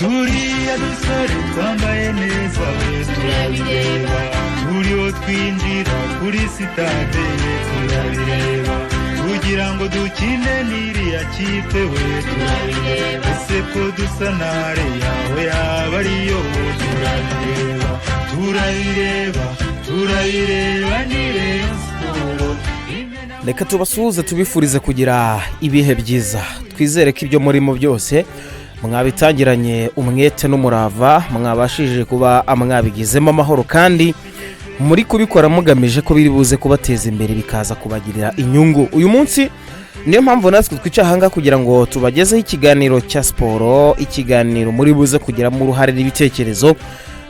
turiya dusore twambaye neza turabireba, turiho twinjira kuri sitade turabireba, kugira ngo dukine n'iriya kipe we turabireba, ese ko dusa nare yawe yaba ariyo turabireba, turabireba, turabireba ni Rayon Sport. Reka tubasuhuze tubifurize kugira ibihe byiza, twizere ko ibyo murimo byose mwabitangiranye umwete n'umurava, mwabashije kuba mwabigizemo amahoro kandi muri kubikora mugamije ko biri buze kubateza imbere bikaza kubagirira inyungu. Uyu munsi niyo mpamvu natwe twicahanga kugira ngo tubagezeho ikiganiro cya siporo, ikiganiro muri buze kugiramo uruhare n'ibitekerezo.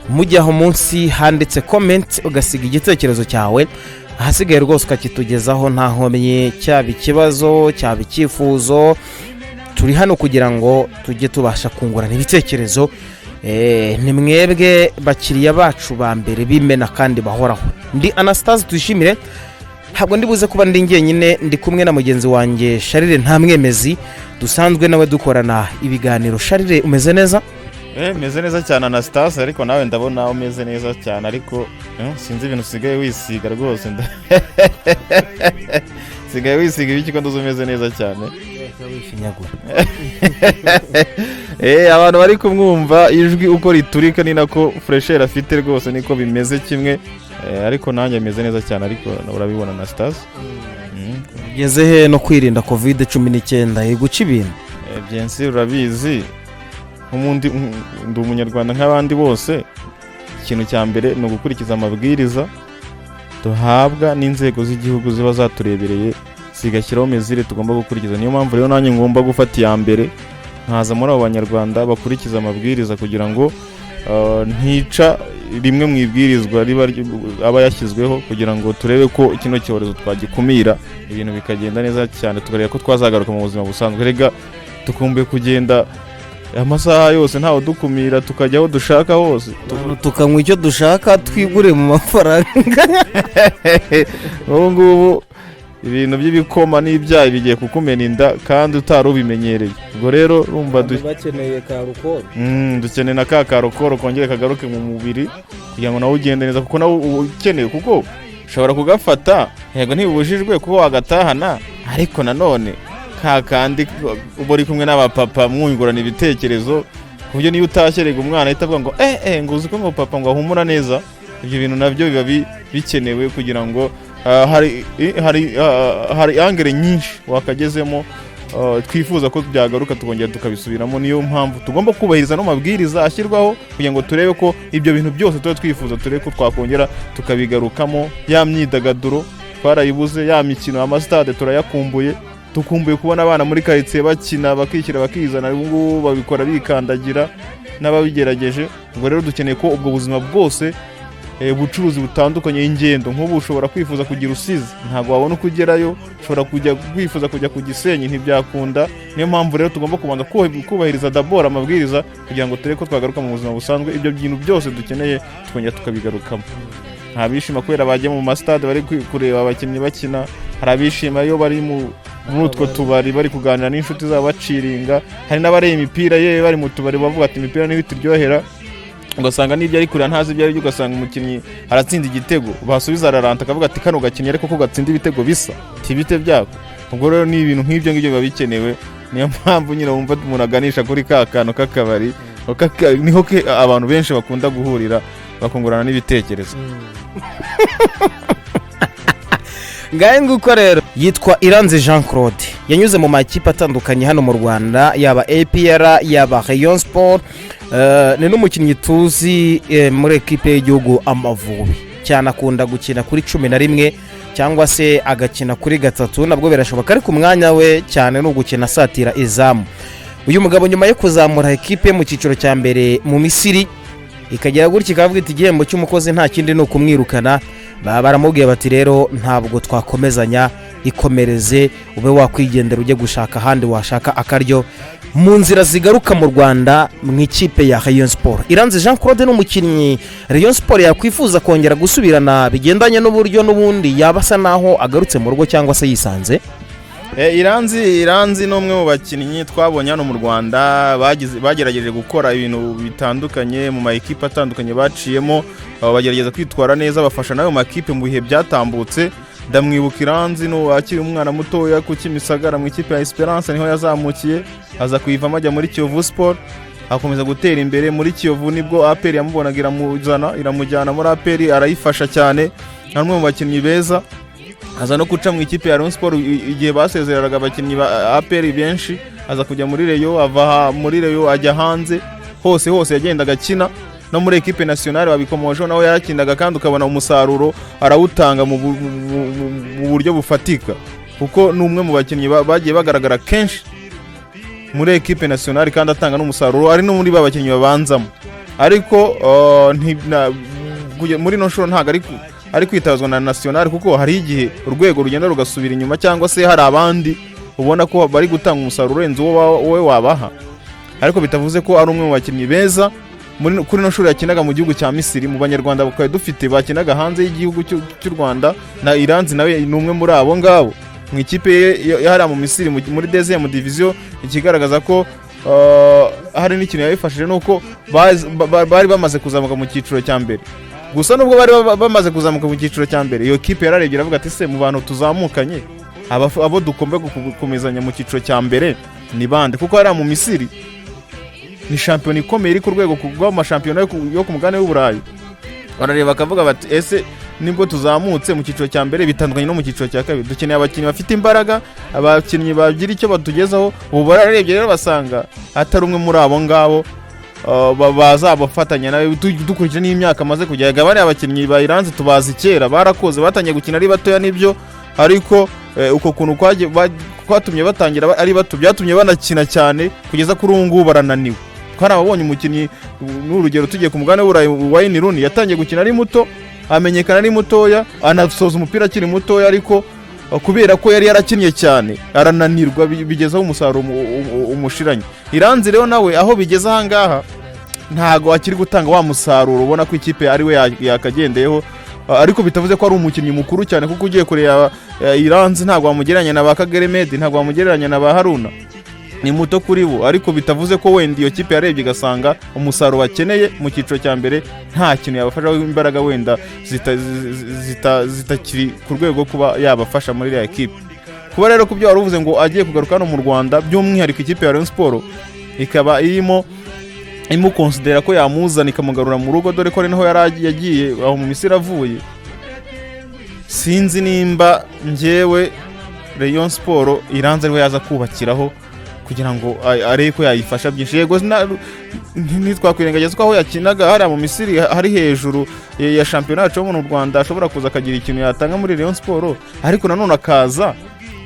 Mujyaho munsi handitse comment ugasiga igitekerezo cyawe, ahasigaye rwose ukakitugezaho nta nkomyi, cyaba ikibazo cyaba icyifuzo. Turi hano kugira ngo tujye tubasha kungurana ibitekerezo. Ni mwebwe bakiriya bacu ba mbere bimena kandi bahoraho. Ndi Anastase Tuyishimire, ntabwo ndi buze kuba ndi njyenyine, ndi kumwe na mugenzi wanjye Charles Ntamwemezi, dusanzwe nawe dukorana ibiganiro. Charles, umeze neza? Meze neza cyane Anastase, ariko nawe ndabona umeze neza cyane, ariko sinzi ibintu usigaye wisiga rwose. Sigaye wisiga ibiki ko nduzumeze neza cyane. Abantu bari kumwumva ijwi uko riturika ni nako fresher afite rwose, niko bimeze kimwe, ariko nanjye meze neza cyane, ariko urabibona Anastase. Ugeze he no kwirinda COVID-19 iguca ibintu? Byensi urabizi, nk'umundi ndi umunyarwanda nk'abandi bose, ikintu cya mbere ni ugukurikiza amabwiriza duhabwa n'inzego z'igihugu ziba zaturebereye, sigashyiraho mezire tugomba gukurikiza. Niyo mpamvu rero nanjye ngomba gufata iya mbere nkaza muri abo banyarwanda bakurikiza amabwiriza, kugira ngo ntica rimwe mu ibwirizwa aba yashyizweho, kugira ngo turebe ko kino cyorezo twagikumira, ibintu bikagenda neza cyane, tukareba ko twazagaruka mu buzima busanzwe. Rega tukumbuye kugenda amasaha yose ntawe dukumira, tukajya aho dushaka hose, tukanywa icyo dushaka, twigure mu mafaranga. ubu ngubu ibintu by'ibikoma n'ibyayi bigiye kukumena inda kandi utari ubimenyereye. Ubwo rero urumva bakeneye karukoro, dukeneye na karukoro kongere kagaruke mu mubiri kugira ngo nawe ugende neza, kuko nawe ukeneye, kuko ushobora kugafata yego ntibubujijwe kuko wagatahana, ariko nanone kandi uba uri kumwe n'abapapa mwungurana ibitekerezo, ku buryo niyo utashyerega umwana ahita avuga ngo ngo uzi ko ngo papa ngo ahumura neza. Ibyo bintu nabyo biba bikenewe kugira ngo hari angere nyinshi wakagezemo, twifuza ko byagaruka tukongera tukabisubiramo. Niyo mpamvu tugomba kubahiriza no mabwiriza ashyirwaho kugira ngo turebe ko ibyo bintu byose tuba twifuza, turebe ko twakongera tukabigarukamo. Ya myidagaduro twarayibuze, ya mikino, amastade turayakumbuye, tukumbuye kubona abana muri quartier bakina bakishyira bakizana. Ubu ngubu babikora bikandagira n'ababigerageje. Ubwo rero dukeneye ko ubwo buzima bwose, ubucuruzi butandukanye, ingendo, nk'ubu ushobora kwifuza kugira Rusizi ntabwo wabona uko ugerayo, ushobora kwifuza kujya ku Gisenyi ntibyakunda. Niyo mpamvu rero tugomba kubanza kubahiriza d'abord amabwiriza kugira ngo turebe ko twagaruka mu buzima busanzwe. Ibyo bintu byose dukeneye twongera tukabigarukamo. Nta bishima kubera bagiye mu mastade bari kureba abakinnyi bakina, hari abishima iyo bari muri utwo tubari bari kuganira n'inshuti zabo baciringa, hari n'abareba imipira yewe bari mu tubari bavuga ati imipira niyo ituryohera, ugasanga n'ibyo ari kurira ntazi ibyo ari byo, ugasanga umukinnyi aratsinda igitego, basubiza araranta akavuga ati kano gakinnyi ariko ko gatsinda ibitego bisa tibite byako. Ubwo rero ni ibintu nk'ibyo ngibyo biba bikenewe. Niyo mpamvu nyine wumva umuntu aganisha kuri kakano k'akabari, niho abantu benshi bakunda guhurira bakungurana n'ibitekerezo. Ngaye nguko rero yitwa IRANZI Jean Claude, yanyuze mu makipe atandukanye hano mu Rwanda, yaba APR yaba Rayon Sport. Ni n'umukinnyi tuzi muri ekipe y'igihugu Amavubi, cyane akunda gukina kuri 11 cyangwa se agakina kuri 3, nabwo birashoboka, ariko umwanya we cyane no gukina satira izamu. Uyu mugabo nyuma yo kuzamura ekipe mu cyiciro cya mbere mu Misiri, ikagera gutya ikavuga iti igihembo cy'umukozi nta kindi no kumwirukana, baramubwiye bati rero ntabwo twakomezanya, ikomereze ube wakwigendera ujye gushaka ahandi washaka akaryo mu nzira zigaruka mu Rwanda mu ikipe ya Rayon Sport. IRANZI Jean Claude n'umukinnyi Rayon Sport yakwifuza kongera gusubirana bigendanye n'uburyo n'ubundi yabasa naho agarutse mu rugo cyangwa se yisanze. Iranzi n'umwe mu bakinnyi twabonye hano mu Rwanda bagerageje gukora ibintu bitandukanye mu makipe atandukanye baciyemo, bagerageza kwitwara neza bafasha nayo makipe mu bihe byatambutse. Ndamwibuka Iranzi no akiri umwana mutoya ku Kimisagara mu ikipe ya Esperance niho yazamukiye, aza kuyivamo ajya muri Kiyovu Sport, akomeza gutera imbere muri Kiyovu nibwo APR yamubonaga iramujyana muri APR arayifasha cyane. Namwe mu bakinnyi beza, aza no guca mu ikipe ya Rayon Sport igihe basezereraga abakinnyi ba APR benshi, aza kujya muri Rayon, ava muri Rayon ajya hanze, hose yagendaga akina no muri equipe nationale babikomojeho nawe yarakindaga kandi ukabona umusaruro arawutanga mu buryo bufatika, kuko n'umwe mu bakinnyi bagiye bagaragara kenshi muri equipe nationale kandi atanga n'umusaruro, ari no muri babakinnyi babanzamo. Ariko muri no shoro ntago ari kwitazwa na nationale, kuko hari igihe urwego rugenda rugasubira inyuma cyangwa se hari abandi ubona ko bari gutanga umusaruro urenze wowe wabaha, ariko bitavuze ko ari umwe mu bakinnyi beza. Kuri no shuri yakinaga mu gihugu cya Misiri, mu banyarwanda bakaba dufite bakinaga hanze y'igihugu cy'u Rwanda, na Iranzi nawe ni umwe muri abo ngabo mu ikipe yari mu Misiri muri deuxième division. Ikigaragaza ko hari n'ikintu yabifashije nuko bari bamaze kuzamuka mu cyiciro cya mbere. Gusa nubwo bari bamaze kuzamuka mu cyiciro cya mbere, iyo kipe yararebye iravuga ati se mu bantu tuzamukanye abo dukombe gukomezanya mu cyiciro cya mbere ni bande, kuko hari mu Misiri ni shampiyona ikomeye iri ku rwego rw'amashampiyona yo ku mugabane w'Uburayi. Barareba bakavuga bati ese nibwo tuzamutse mu cyiciro cya mbere bitandukanye no mu cyiciro cya kabiri, dukeneye abakinnyi bafite imbaraga, abakinnyi bagira icyo batugezaho. Ubu bararebye rero basanga atari umwe muri abo ngabo bazabafatanya nawe, dukurikije n'imyaka amaze kujya. Bari abakinnyi ba Iranzi tubazi kera, barakoze batangiye gukina ari batoya nibyo, ariko uko kuntu kwatumye batangira ari bato byatumye banakina cyane kugeza kuri ubu ngubu barananiwe. Kandi ababonye umukinnyi n'urugero tugiye ku mugabane w'Wayo yatangiye gukina ari muto, amenyekana ari mutoya, anasoza umupira akiri mutoya, ariko kubera ko yari yarakinnye cyane arananirwa bigezaho umusaruro umushiranye. Iranzi rero nawe aho bigeze aha ngaha ntago akiri gutanga wa musaruro, ubona ko ikipe ari we yakagendeyeho, ariko bitavuze ko ari umukinnyi mukuru cyane, kuko ugiye kureba Iranzi ntago wamugereranya na ba Kagere Medi, ntago wamugereranya na ba Haruna, ni muto kuri bo. Ariko bitavuze ko wenda iyo kipe yarebye igasanga umusaruro bakeneye mu cyiciro cya mbere nta kintu yabafasha, imbaraga wenda zitakiri ku rwego kuba yabafasha muri iriya kipe. Kuba rero kubyo wari uvuze ngo agiye kugaruka hano mu Rwanda, by'umwihariko ikipe ya Rayon Sport ikaba imukonsidera ko yamuzana ikamugarura mu rugo, dore ko ari naho yagiye aho mu Misiri avuye. Sinzi nimba njyewe Rayon Sport Iranzi ariwe yaza kubakiraho kugira ngo arebe ko yayifasha byinshi. Yego ntitwakwirengagiza ko aho yakinaga hari mu Misiri hari hejuru ya shampiyona yacu mu Rwanda, ashobora kuza akagira ikintu yatanga muri Rayon Sport, ariko nanone akaza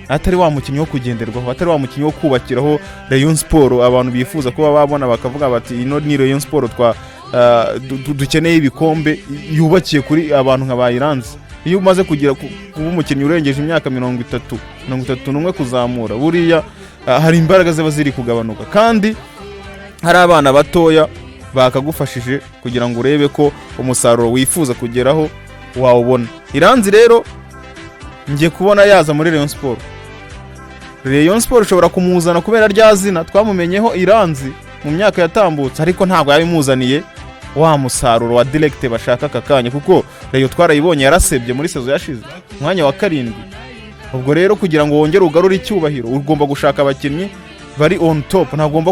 atari wa mukinnyi wo kugenderwaho, atari wa mukinnyi wo kubakiraho Rayon Sport abantu bifuza kuba babona bakavuga bati ino ni Rayon Sport dukeneye ibikombe, yubakiye kuri abantu nka ba Iranzi. Iyo umaze kugira kuba umukinnyi urengeje imyaka 31 kuzamura, buriya hari imbaraga ziba ziri kugabanuka, kandi hari abana batoya bakagufashije kugira ngo urebe ko umusaruro wifuza kugeraho wawubona. Iranzi rero ngiye kubona yaza muri Rayon Sport. Rayon Sport ushobora kumuzana kubera rya zina twamumenyeho Iranzi mu myaka yatambutse, ariko ntabwo yabimuzaniye wa musaruro wa direct bashaka akakanya, kuko Rayon twarayibonye yarasebye muri sezo yashize mwanya wa 7. Ubwo rero kugira ngo wongere ugarure icyubahiro ugomba gushaka abakinnyi bari on top, ntagomba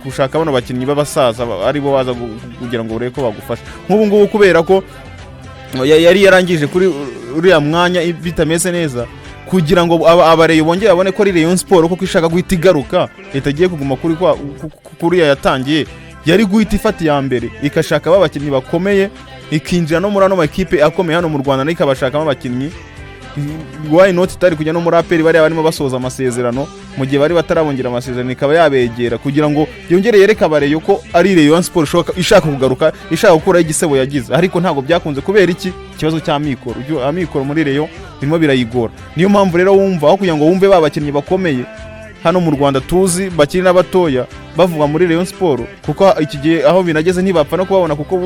gushaka bano bakinnyi b'abasaza ari bo baza kugira ngo ureke ko bagufasha. Nk'ubu ngubu kubera ko yari yarangije kuri uriya mwanya bitameze neza, kugira ngo abareyo bongere babone ko ari Rayon Sport kuko ishaka guhita igaruka, itagiye kuguma kuri yatangiye, yari guhita ifata ya mbere ikashaka abakinnyi bakomeye, ikinjira no muri ano makipe akomeye hano mu Rwanda, n'ikabashakamo abakinnyi. Why not itari kujya no muri APR bari barimo basoza amasezerano, mu gihe bari batarabongera amasezerano ikaba yabegera kugira ngo yongere yereka abareyo ko ari Rayon Sport ishaka kugaruka, ishaka gukora igisebo yagize. Ariko ntago byakunze kubera iki kibazo cya amikoro muri Rayon birimo birayigora. Niyo mpamvu rero wumva aho kugira ngo wumve babakinnyi bakomeye hano mu Rwanda tuzi bakiri n'abatoya bavuga muri Rayon Sport, kuko iki gihe aho binageze ntibapfa no kubabona kuko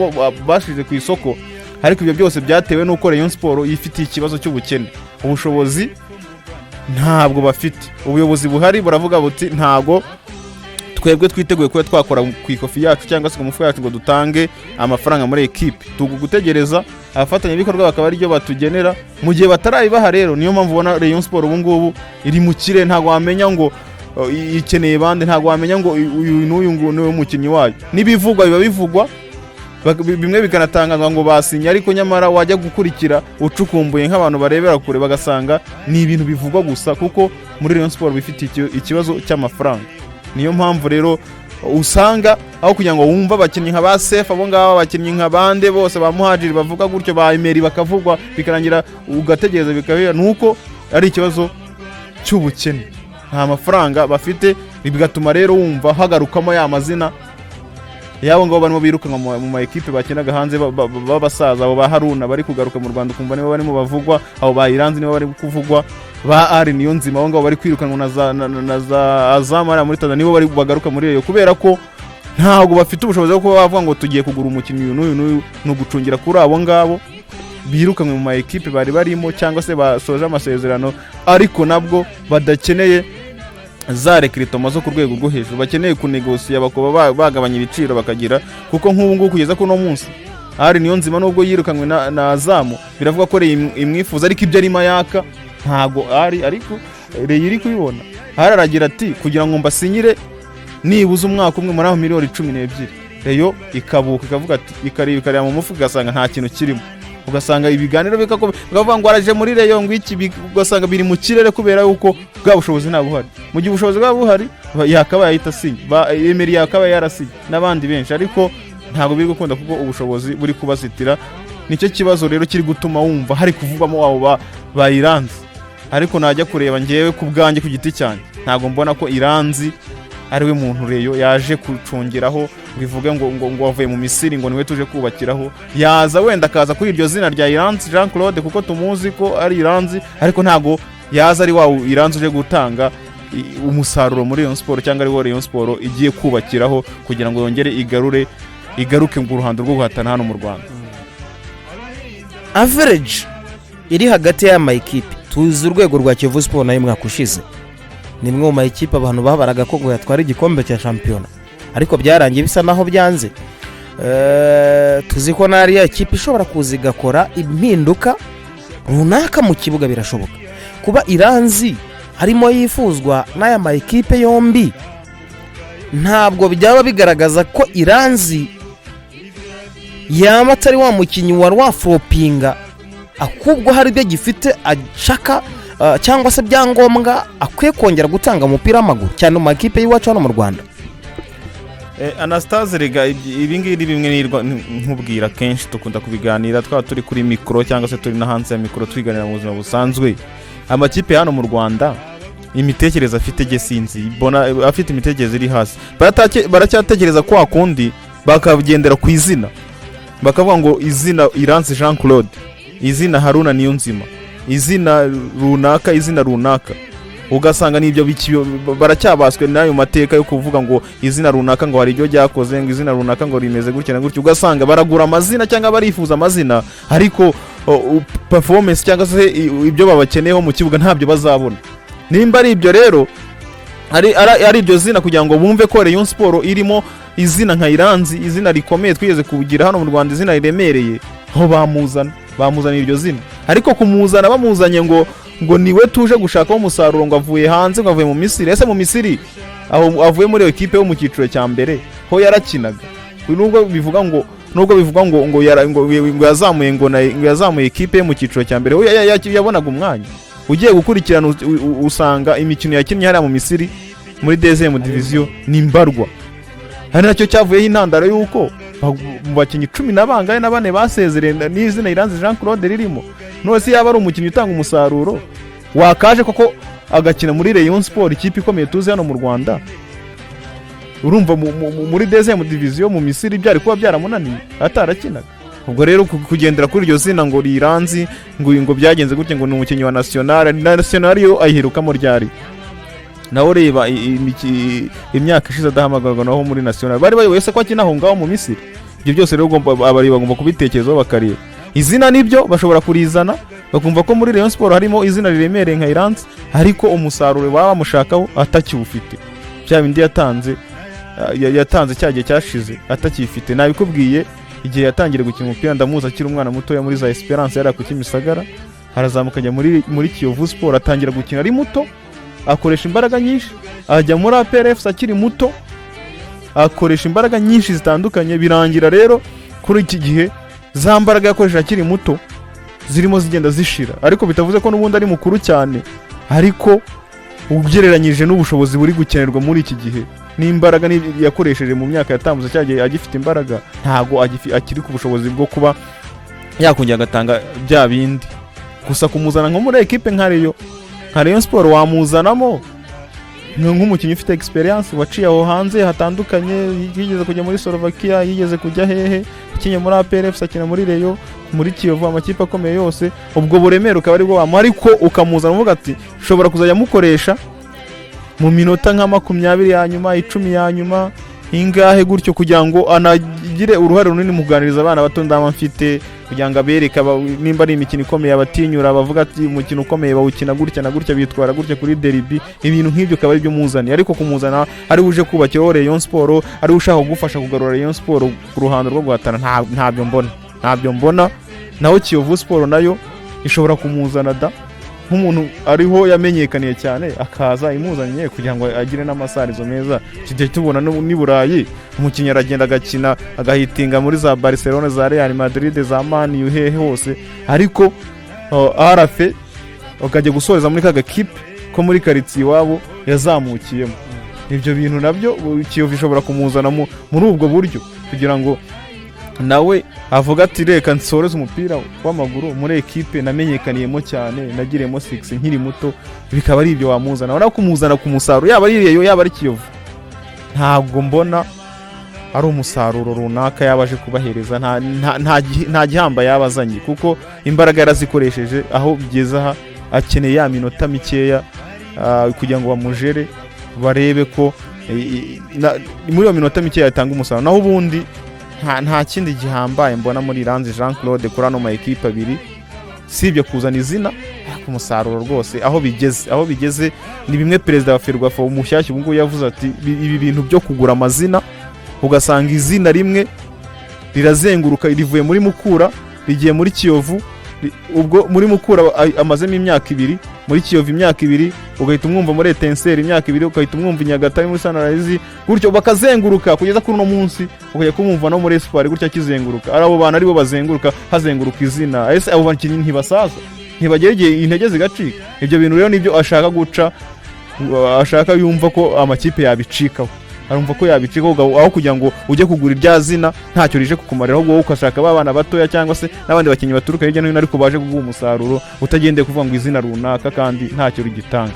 bashize ku isoko. Ariko ibyo byose byatewe nuko Rayon Sport yifitiye ikibazo cy'ubukene, ubushobozi ntabwo bafite. Ubuyobozi buhari buravuga buti ntabwo twebwe twiteguye kuba twakora ku ikofi yacu cyangwa se ku mufu yacu ngo dutange amafaranga muri ekipe, tugutegereza abafatanyabikorwa bakaba ari byo batugenera mu gihe batarayibaha. Rero niyo mpamvu ubona Rayon Sport ubu ngubu iri mu kire, ntabwo wamenya ngo ikeneye bande, ntabwo wamenya ngo uyu n'uyu niwe mukinnyi wayo. N'ibivugwa biba bivugwa, bimwe bikanatangazwa ngo basinye, ariko nyamara wajya gukurikira ucukumbuye nk'abantu barebera kure bagasanga ni ibintu bivugwa gusa, kuko muri Rayon Sport bifite ikibazo cy'amafaranga. Niyo mpamvu rero usanga aho kugira ngo wumva abakinnyi nka ba Sefu, abo ngabo abakinnyi nka bande bose ba Muhajiri bavuga gutyo, ba Emery bakavugwa, bikarangira ugategereza bikabera nuko ari ikibazo cy'ubukene, nta mafaranga bafite, bigatuma rero wumva hagarukamo ya mazina yabo ngabo barimo birukanwa mu ma equipe bakinaga hanze babasaza, abo ba Haruna bari kugaruka mu Rwanda kumva nibo barimo bavugwa, abo ba Iranzi nibo bari kuvugwa, ba ari niyo nzima abo ngabo bari kwirukanwa na za Azamara muri Tanzania nibo bari bagaruka muri Rayon, kubera ko ntabwo bafite ubushobozi bwo kuba bavuga ngo tugiye kugura umukinnyi uyu n'uyu, no gucungira kuri abo ngabo birukanwe mu ma equipe bari barimo cyangwa se basoje amasezerano, ariko nabwo badakeneye za rekritoma zo ku rwego rwo hejuru, bakeneye kunegosiya bakoba bagabanya ibiciro bakagira, kuko nk'ubu ngubu kugeza kuno munsi ari niyo nzima nubwo yirukanwe na Azamu biravuga ko imwifuza, ariko ibyo arimo yaka ntago ari, ariko Rayon iri kubibona. Aragira ati kugira ngo mbasinyire nibuze umwaka umwe muri aho miliyoni 12, Rayon ikabuka ikavuga ati ikareba mu mufuka gasanga nta kintu kirimo, ugasanga ibiganiro bikavuga ngo araje muri Rayon ngo iki, ugasanga biri mu kirere kubera yuko bwa bushobozi nta buhari. Mu gihe ubushobozi bwa buhari yakaba yahita sinye, ba Emery yakaba yarasinye n'abandi benshi, ariko ntabwo biri gukunda kuko ubushobozi buri kubazitira. Nicyo kibazo rero kiri gutuma wumva hari kuvugamo wabo ba Iranzi, ariko najya kureba ngewe ku bwanjye ku giti cyane ntabwo mbona ko Iranzi ariwe muntu Rayon yaje kucungiraho bivuge ngo wavuye mu Misiri ngo niwe tuje kubakiraho. Yaza wenda akaza kuri iryo zina rya Iranzi Jean Claude kuko tumuzi ko ari Iranzi, ariko ntago yaza ari wawe Iranzi uje gutanga umusaruro muri Rayon Sport cyangwa ari wo Rayon Sport igiye kubakiraho kugira ngo yongere igaruke mu ruhando rwo guhatana hano mu Rwanda. Average iri hagati y'ama equipe, tuzi urwego rwa Kivu Sport nayo mwaka ushize ni mwe mu ma equipe abantu babaraga ko ngo yatwara igikombe cya champion, ariko byarangiye bisa naho byanze. Tuzi ko nari ya equipe ishobora kuzigakora impinduka runaka mu kibuga, birashoboka kuba Iranzi harimo yifuzwa n'aya ma equipe yombi. Ntabwo byaba bigaragaza ko Iranzi yaba atari wa mukinnyi wari wafropinga, akubwo hari ibyo gifite ashaka cyangwa se byangombwa akwiye kongera gutanga umupira w'amaguru cyane mu makipe y'iwacu hano mu Rwanda. Anastase rega ibingibi bimwe nirwa nkubwira kenshi tukunda kubiganira twaba turi kuri mikro cyangwa se turi na hanze ya mikro twiganira mu buzima busanzwe. Amakipe hano mu Rwanda imitekerereza afite gesinzi bona afite imitekerereza iri hasi, baracyatekereza ko akundi bakagendera ku izina, bakavuga ngo izina Iranzi Jean Claude, izina Haruna niyo nzima, izina runaka, ugasanga nibyo baracyabaswe nayo mateka yo kuvuga ngo izina runaka ngo hari ibyo ryakoze, ngo izina runaka ngo rimeze gutya na gutya, ugasanga baragura amazina cyangwa barifuza amazina, ariko performance cyangwa se ibyo babakeneyeho mu kibuga ntabyo bazabona. Nimba ari ibyo rero ari ibyo zina kugira ngo bumve ko Rayon Sport irimo izina nka Iranzi, izina rikomeye twigeze kugira hano mu Rwanda, izina riremereye, aho bamuzana iryo zina, ariko kumuzana bamuzanye ngo niwe tuje gushakaho umusaruro, ngo avuye hanze, ngo avuye mu Misiri. Ese mu Misiri aho avuye muri equipe yo mu cyiciro cya mbere ho yarakinaga, nubwo bivuga ngo yazamuye equipe yo mu cyiciro cya mbere ho yabonaga umwanya. Ugiye gukurikirana usanga imikino yakinnye hariya mu Misiri muri deuxième division ni mbarwa, hari nacyo cyavuyeho intandaro y'uko mu bakinnyi 14 basezereye n'izina Iranzi Jean Claude ririmo. Nose yaba ari umukinnyi utanga umusaruro wakaje koko agakina muri Rayon Sport, ikipe ikomeye tuzi hano mu Rwanda, urumva muri deuxième division mu Misiri byari kuba byaramunaniye atarakinaga. Ubwo rero kugendera kuri iryo zina ngo Iranzi ngo byagenze gutya ngo ni umukinnyi wa national yo ayihirukamo ryari, naho reba imyaka ishize adahamagarwa naho muri national bari bayoboye se ko akina aho ngaho mu Misiri. Ibyo byose rero abari bagomba kubitekerezaho bakareba. izina nibyo bashobora kurizana bakumva ko muri Rayon Sport harimo izina riremereye nka IRANZI ariko umusaruro baba bamushakaho atakiwufite bya bindi yatanze cyagiye cyashize atakifite nabikubwiye igihe yatangire gukina umupira ndamuza akiri umwana muto ya muri za Esperance yari ku Kimisagara harazamuka ajya muri Kiyovu Sport atangira gukina ari muto akoresha imbaraga nyinshi ajya muri APRF akiri muto akoresha imbaraga nyinshi zitandukanye birangira rero kuri iki gihe za mbaraga yakoresha akiri muto zirimo zigenda zishira ariko bitavuze ko n'ubundi ari mukuru cyane ariko ugereranyije n'ubushobozi buri gukenerwa muri iki gihe n'imbaraga yakoresheje mu myaka yatambuze cyagiye agifite imbaraga ntago akiri ku bushobozi bwo kuba yakongera agatanga bya bindi gusa kumuzana nko muri equipe nka Rayon Sport wamuzanamo nk'umukinnyi ufite experience waciye aho hanze hatandukanye yigeze kujya muri Slovakia yigeze kujya hehe ikinye muri APRF akina muri Rayon muri Kiyovu amakipe akomeye yose ubwo buremere ukaba ari bwo wamu ariko ukamuzana uvuga ati ushobora kuzajya mukoresha mu minota nka 20 ya nyuma 10 ya nyuma ingahe gutyo kugira ngo anagire uruhare runini mu kuganiriza abana bato ndama mfite kugira ngo abereka nimba ari imikino ikomeye abatinyura bavuga ati umukino ukomeye bawukina gutya na gutya bitwara gutya kuri derby ibintu nk'ibyo akaba ari byo muzani ariko kumuzana ari uje kubakira Rayon Sport ari ushaka gufasha kugarura Rayon Sport ku ruhando rwo guhatana ntabyo mbona naho Kiyovu Sport nayo ishobora kumuzana nk'umuntu ariho yamenyekaniye cyane akaza imuzanye kugira ngo agire n'amasarizo meza kijye tubona ni Burayi umukinnyi aragenda agakina agahitinga muri za Barcelona za Real Madrid za Man U hehe hose ariko arafe ukajya gusoreza muri kaga kipe ko muri quartier wabo yazamukiyemo ibyo bintu nabyo Kiyovu ishobora kumuzana muri ubwo buryo kugira ngo nawe avuga ati reka nsoreze umupira w'amaguru muri equipe namenyekaniyemo cyane nagiremo 6 nkiri muto bikaba ari ibyo wamuzana wana kumuzana ku musaruro yaba ari Rayon yaba ari Kiyovu ntabwo mbona ari umusaruro runaka yabaje kubahereza nta gihamba yabazanye kuko imbaraga yarazikoresheje aho bigeze aha akeneye ya minota mikeya kugira ngo bamujere barebe ko muri iyo minota mikeya yatanga umusaruro naho ubundi nta kindi gihambaye mbona muri IRANZI Jean Claude kuri ano ma equipe abiri sibyo kuzana izina ku musaruro rwose aho bigeze ni bimwe perezida wa Ferwafa umushyashya ubwo yavuze ati ibi bintu byo kugura amazina ugasanga izina rimwe rirazenguruka rivuye muri Mukura rigiye muri Kiyovu ubwo muri Mukura amazemo imyaka 2 muri Kiyovu imyaka 2 ugahita umwumva muri Etenseri imyaka 2 ugahita umwumva Nyagatare muri Sunrise gutyo bakazenguruka kugeza kuri no munsi ukajya kumumva no muri Espoir gutyo kizenguruka arabo bana aribo bazenguruka hazenguruka izina ese abo bakinyi ntibasaza ntibagegeye intege zigacika ibyo bintu rero nibyo ashaka guca ashaka yumva ko amakipe yabicikaho arumva ko yabicika aho kugira ngo ujye kugura irya zina ntacyo rije kukumarira ahubwo ukashaka babana batoya cyangwa se n'abandi bakinyi baturuka hirya no hino ariko baje kuguha umusaruro utagendeye kuvuga ngo izina runaka kandi ntacyo rigitanga.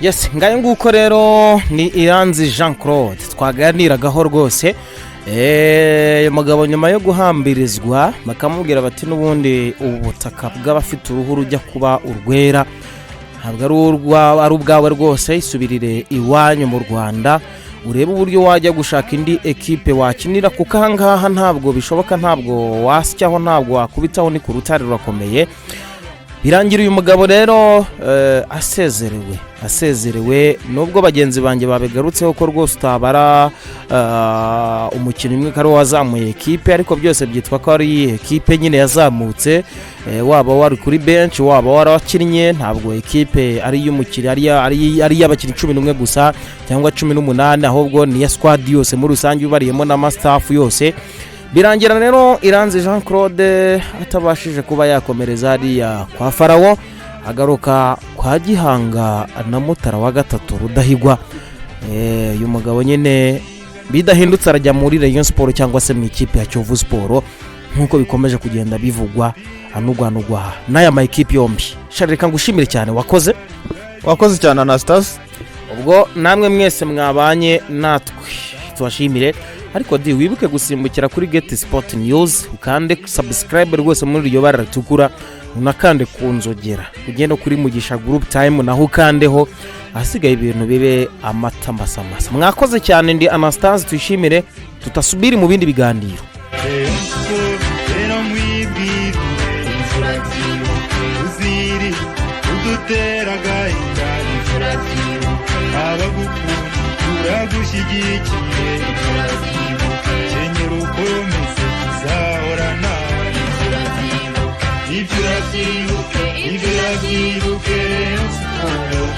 Yes, ngaye nguko rero ni IRANZI Jean Claude twaganiragaho rwose mugabo nyuma yo guhambirizwa bakamubwira bati n'ubundi ubutaka bw'abafite uruhu rujya kuba urwera ntabwo ari ubwawe rwose isubirire iwanyu mu Rwanda urebe uburyo wajya gushaka indi equipe wakinira kuko ahangaha ntabwo bishoboka ntabwo wasyaho ntabwo wakubitaho ni ku rutare rurakomeye birangira uyu mugabo rero asezerewe nubwo bagenzi banjye babigarutseho ko rwose utabara umukino umwe kari wazamuye equipe ariko byose byitwa ko ari equipe nyine yazamutse waba wari kuri bench waba warakinnye ntabwo equipe ari y'umukiri ari y'abakinnyi 11 gusa cyangwa 18 ahubwo ni ya squad yose muri rusange ubariyemo na staff yose birangira rero IRANZI Jean Claude atabashije kuba yakomereza ariya kwa Farawo agaruka kwa Gihanga na Mutara wa gatatu Rudahigwa uyu mugabo nyine bidahindutse arajya muri Rayon Sport cyangwa se mu ikipe ya Kiyovu Sport nkuko bikomeje kugenda bivugwa anugwanugwa n'aya ma equipe yombi shareka ngushimire cyane wakoze cyane Anastase ubwo namwe mwese mwabanye natwe tubashimire ariko wibuke gusimbukira kuri Get Sport News ukande subscribe rwose muri iryo bara ritukura unakande kunzogera ugenda kuri Mugisha Group Time naho ukandeho asigaye ibintu bibe amata masamasa mwakoze cyane ndi Anastase twishimire tutasubiri mu bindi biganiro bigutera agahinda turavyibuka abagukunda turagushyigikiye turavyibuka kenyera ukomeze tuzahorana turavyibuka ibyo uravyibuke Rayon Sports